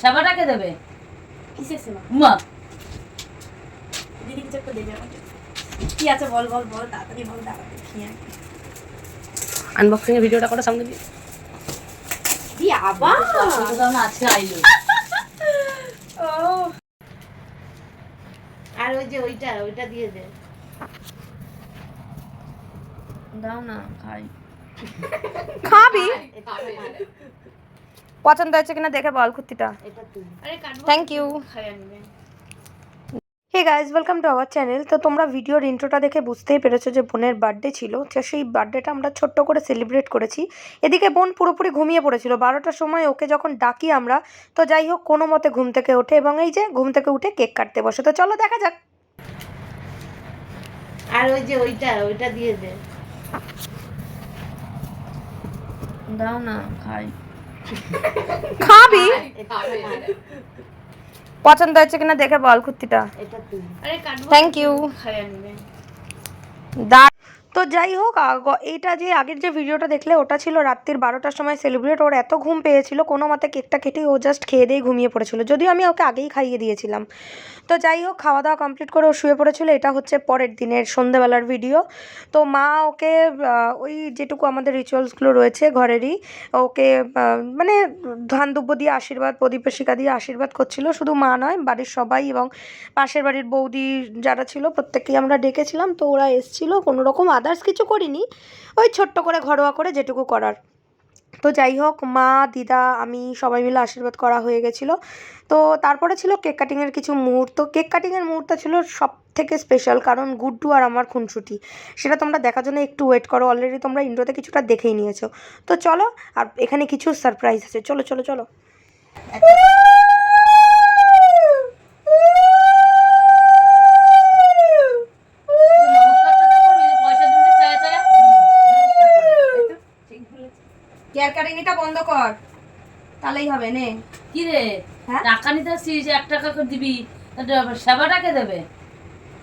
সেবাটাকে দেবে কিসের সেবা? মা দিদি কিছু একটা দেবে আমাকে। কি আছে বল বল বল, তাড়াতাড়ি বল, তাড়াতাড়ি খেয়ে আয়। আনবক্সিং এর ভিডিওটা করো সামনে দিয়ে। দি আবার দাও না আজকে আইলো ও আর ওই যে ওইটা দিয়ে দে। দাও না খাই খাবি? পছন্দ হয়েছে কিনা দেখে বল কুর্তিটা। এটা তুই। আরে কাটবো। Thank you. খাই আনবে। Hey guys, welcome to our channel. তো তোমরা ভিডিওর ইন্ট্রোটা দেখে বুঝতেই পেরেছো যে বোনের বার্থডে ছিল। তো সেই বার্থডেটা আমরা ছোট্ট করে সেলিব্রেট করেছি। এদিকে বোন পুরোপুরি ঘুমিয়ে পড়েছিল 12টার সময়। ওকে যখন ডাকি আমরা, তো যাই হোক কোনো মতে ঘুম থেকে ওঠে এবং এই যে ঘুম থেকে উঠে কেক কাটতে বসে। তো চলো দেখা যাক। আর ওই যে ওইটা দিয়ে দে। দাও না খাই খাবি? পছন্দ হয়েছে কিনা দেখে বল কুর্তিটা। এটা তুই। আরে কাটবো। Thank you. খাই আনবে। তো যাই হোক, এইটা যে আগের যে ভিডিওটা দেখলে ওটা ছিল রাত্রির 12টার সময় সেলিব্রেট। ওর এত ঘুম পেয়েছিল কোনো মতে কেকটা কেটেই ও জাস্ট খেয়ে দিয়ে ঘুমিয়ে পড়েছিল, যদিও আমি ওকে আগেই খাইয়ে দিয়েছিলাম। তো যাই হোক, খাওয়া দাওয়া কমপ্লিট করে ও শুয়ে পড়েছিল। এটা হচ্ছে পরের দিনের সন্ধ্যেবেলার ভিডিও। তো মা ওকে ওই যেটুকু আমাদের রিচুয়ালসগুলো রয়েছে ঘরেরই, ওকে মানে ধান দুব্য দিয়ে আশীর্বাদ, প্রদীপশিকা দিয়ে আশীর্বাদ করছিল। শুধু মা নয়, বাড়ির সবাই এবং পাশের বাড়ির বৌদি যারা ছিল প্রত্যেককেই আমরা ডেকেছিলাম। তো ওরা এসেছিলো, কোনো রকম আদার্স কিছু করিনি, ওই ছোট্ট করে ঘরোয়া করে যেটুকু করার। তো যাই হোক, মা, দিদা, আমি সবাই মিলে আশীর্বাদ করা হয়ে গেছিলো। তো তারপরে ছিল কেক কাটিংয়ের কিছু মুহূর্ত। কেক কাটিংয়ের মুহূর্ত ছিল সব থেকে স্পেশাল, কারণ গুড্ডু আর আমার খুনসুটি। সেটা তোমরা দেখার জন্য একটু ওয়েট করো, অলরেডি তোমরা ইন্ট্রোতে কিছুটা দেখেই নিয়েছো। তো চলো, আর এখানে কিছু সারপ্রাইজ আছে, চলো চলো চলো। কেক কাটিংটা বন্ধ কর, তাহলেই হবে। নে কি রে হ্যাঁ? টাকা নিতে আসছিস 1 টাকা করে দিবি সেবাটাকে দেবে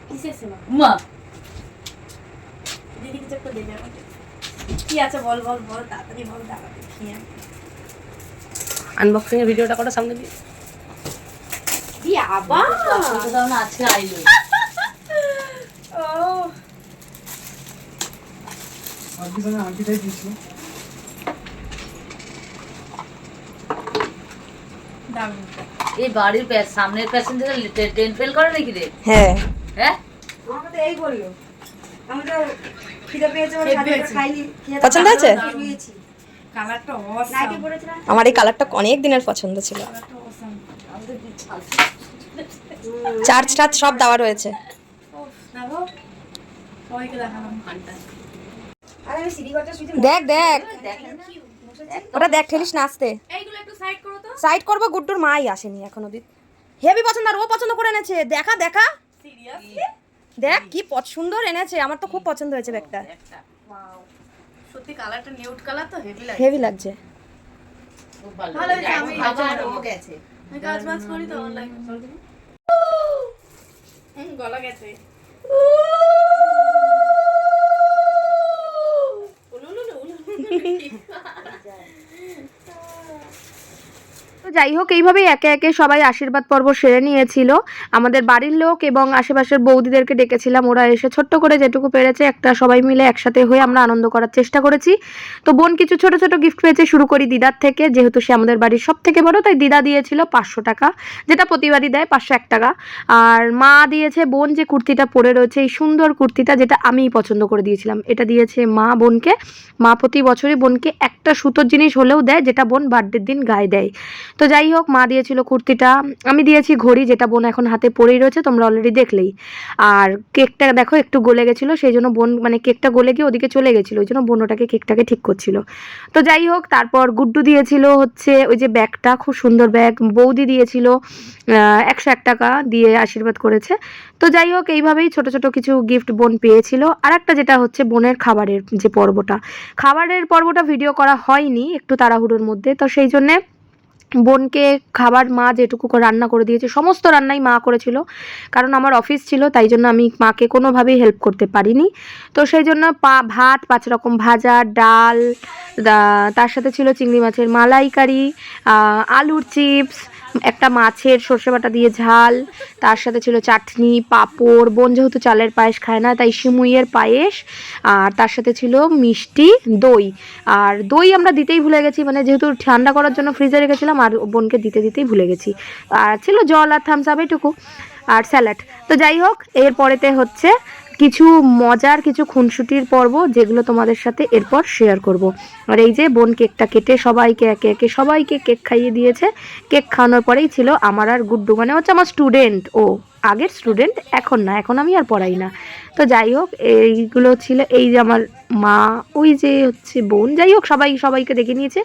কিসের সেবা? মা দিদি কিছু একটা দেবে আমাকে। কি আছে বল বল বল, তাড়াতাড়ি বল, তাড়াতাড়ি খেয়ে আয়। আনবক্সিং এর ভিডিওটা করো সামনে দিয়ে। দি আবার দাও না আজকে আইলো ও আন্টিটাই দিয়েছিল। দারুণ। এই বাড়ির সামনের প্যাসেঞ্জার ট্রেন ফেল করে নাকি রে? হ্যাঁ হ্যাঁ আমাকে তো এই বললো, আমি তো খিদে পেয়েছে বলে খেয়ে পেয়েছি। খাইনি। পছন্দ হয়েছে? কালারটা অসাম। নাইটি পরেছিলাম। আমার এই কালারটা অনেক দিনের পছন্দ ছিল। কালারটা অসাম। চার্জ টার্জ সব দেওয়া রয়েছে। দেখো সবাইকে দেখালাম। দেখ দেখ ওটা দেখ, ঠেলিস না আসতে। এইগুলো একটু সাইড করো তো। সাইড করবো, গুড্ডুর মাই আসেনি এখনো অব্দি। হেভি পছন্দ, আর ও পছন্দ করে এনেছে। দেখা দেখা সিরিয়াসলি দেখ কি সুন্দর এনেছে, আমার তো খুব পছন্দ হয়েছে ব্যাগটা। ওয়াও, সত্যি কালারটা নিউড কালার তো হেভি লাগে। হেভি লাগছে। খুব ভালো ভালো হয়েছে। আমি আবার আবার ও গেছে আমি কাজ বাজ করি তো অনলাইন। গলা গেছে। তো যাই হোক, এইভাবেই একে একে সবাই আশীর্বাদ পর্ব সেরে নিয়েছিল। আমাদের বাড়ির লোক এবং আশেপাশের বৌদিদেরকে ডেকেছিলাম, ওরা এসে ছোট্ট করে যেটুকু পেরেছে একটা সবাই মিলে একসাথে হয়ে আমরা আনন্দ করার চেষ্টা করেছি। তো বোন কিছু ছোট ছোট গিফট পেয়েছে, শুরু করি দিদার থেকে, যেহেতু সে আমাদের বাড়ির সব থেকে বড়, তাই দিদা দিয়েছিল 500 টাকা, যেটা প্রতিবারই দেয় 501 টাকা। আর মা দিয়েছে, বোন যে কুর্তিটা পরে রয়েছে এই সুন্দর কুর্তিটা, যেটা আমিই পছন্দ করে দিয়েছিলাম, এটা দিয়েছে মা বোনকে। মা প্রতি বছরই বোনকে একটা সুতোর জিনিস হলেও দেয়, যেটা বোন বার্থডের দিন গায়ে দেয়। তো যাই হোক, মা দিয়েছিল কুর্তিটা, আমি দিয়েছি ঘড়ি, যেটা বোন এখন হাতে পরেই রয়েছে, তোমরা অলরেডি দেখলেই। আর কেকটা দেখো একটু গলে গেছিলো, সেই জন্য বোন মানে কেকটা গলে গিয়ে ওদিকে চলে গেছিলো, ওই জন্য বোন ওটাকে কেকটাকে ঠিক করছিল। তো যাই হোক, তারপর গুড্ডু দিয়েছিল হচ্ছে ওই যে ব্যাগটা, খুব সুন্দর ব্যাগ। বৌদি দিয়েছিল 101 টাকা দিয়ে আশীর্বাদ করেছে। তো যাই হোক, এইভাবেই ছোট ছোট কিছু গিফট বোন পেয়েছিল। আর একটা যেটা হচ্ছে বোনের খাবারের যে পর্বটা ভিডিও করা হয়নি একটু তাড়াহুড়োর মধ্যে, তো সেই জন্যে বোনকে খাবার মা যেটুকু রান্না করে দিয়েছে, সমস্ত রান্নাই মা করেছিল, কারণ আমার অফিস ছিল, তাই জন্য আমি মাকে কোনোভাবেই হেল্প করতে পারিনি। তো সেই জন্য ভাত, 5 রকম ভাজা, ডাল, তার সাথে ছিল চিংড়ি মাছের মালাইকারি, আলুর চিপস, একটা মাছের সর্ষে বাটা দিয়ে ঝাল, তার সাথে ছিল চাটনি, পাঁপড়, বোন যেহেতু চালের পায়েস খায় না তাই সিমুইয়ের পায়েস, আর তার সাথে ছিল মিষ্টি, দই। আর দই আমরা দিতেই ভুলে গেছি, মানে যেহেতু ঠান্ডা করার জন্য ফ্রিজে রেখেছিলাম আর বোনকে দিতেই ভুলে গেছি। আর ছিল জল আর থামস আপ এটুকু, আর স্যালাড। তো যাই হোক, এরপরেতে হচ্ছে কিছু মজার কিছু খুনসুটির পর্ব, যেগুলো তোমাদের সাথে এরপর শেয়ার করব। আর এই যে বোন কেকটা কেটে সবাইকে একে একে সবাইকে কেক খাইয়ে দিয়েছে। কেক খাওয়ানোর পরেই ছিল আমার আর গুড্ডু, মানে হচ্ছে আমার স্টুডেন্ট, ও আগের স্টুডেন্ট, এখন না, এখন আমি আর পড়াই না। তো যাই হোক, এইগুলো ছিল, এই যে আমার মা, ওই যে হচ্ছে বোন, যাই হোক সবাইকে ডেকে নিয়েছে।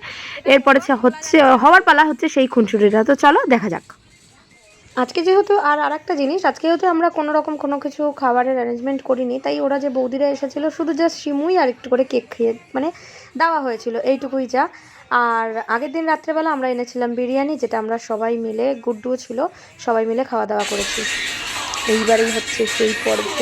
এরপরে হচ্ছে হওয়ার পালা হচ্ছে সেই খুনসুটিটা। তো চলো দেখা যাক। আজকে যেহেতু আরেকটা জিনিস, আজকে যেহেতু আমরা কোনো কিছু খাবারের অ্যারেঞ্জমেন্ট করিনি, তাই ওরা যে বৌদিরা এসেছিলো শুধু জাস্ট সিমুই আর একটু করে কেক খেয়ে মানে দেওয়া হয়েছিল, এইটুকুই যা। আর আগের দিন রাত্রেবেলা আমরা এনেছিলাম বিরিয়ানি, যেটা আমরা সবাই মিলে, গুড্ডুও ছিল, সবাই মিলে খাওয়া দাওয়া করেছি। এইবারেই হচ্ছে সেই পর্ব।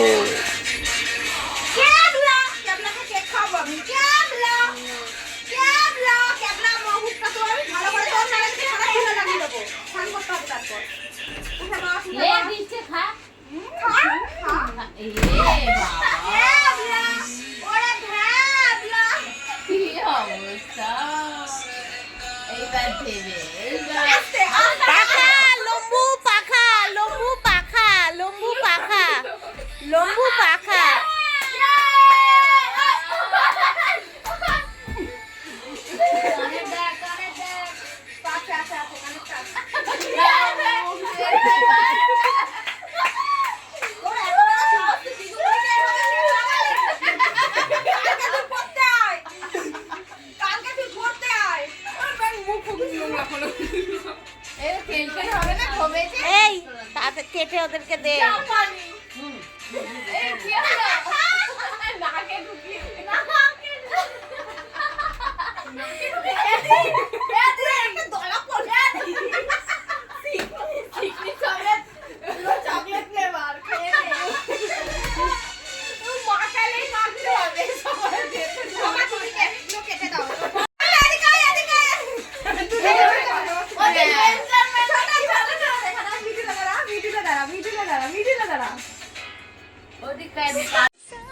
লম্বু পাখা এই তাদের কেটে ওদেরকে দে।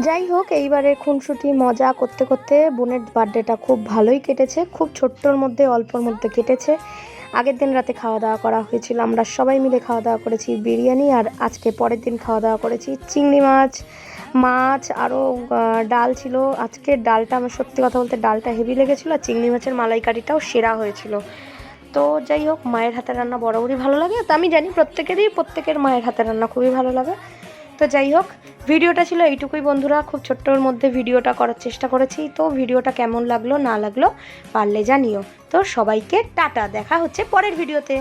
যাই হোক, এইবারে খুনসুটি মজা করতে করতে বোনের বার্থডেটা খুব ভালোই কেটেছে, খুব ছোট্টর মধ্যে অল্পর মধ্যে কেটেছে। আগের দিন রাতে খাওয়া দাওয়া করা হয়েছিল, আমরা সবাই মিলে খাওয়া দাওয়া করেছি বিরিয়ানি, আর আজকে পরের দিন খাওয়া দাওয়া করেছি চিংড়ি মাছ আরও ডাল ছিল। আজকের ডালটা, আমার সত্যি কথা বলতে ডালটা হেভি লেগেছিলো, আর চিংড়ি মাছের মালাইকারিটাও সেরা হয়েছিল। তো যাই হোক, মায়ের হাতের রান্না বরাবরই ভালো লাগে, তো আমি জানি প্রত্যেকের মায়ের হাতের রান্না খুবই ভালো লাগে। তো যাই হোক, ভিডিওটা ছিল এইটুকুই বন্ধুরা, খুব ছোট্টর মধ্যে ভিডিওটা করার চেষ্টা করেছি। তো ভিডিওটা কেমন লাগলো না লাগলো পারলে জানিও। তো সবাইকে টাটা, দেখা হচ্ছে পরের ভিডিওতে।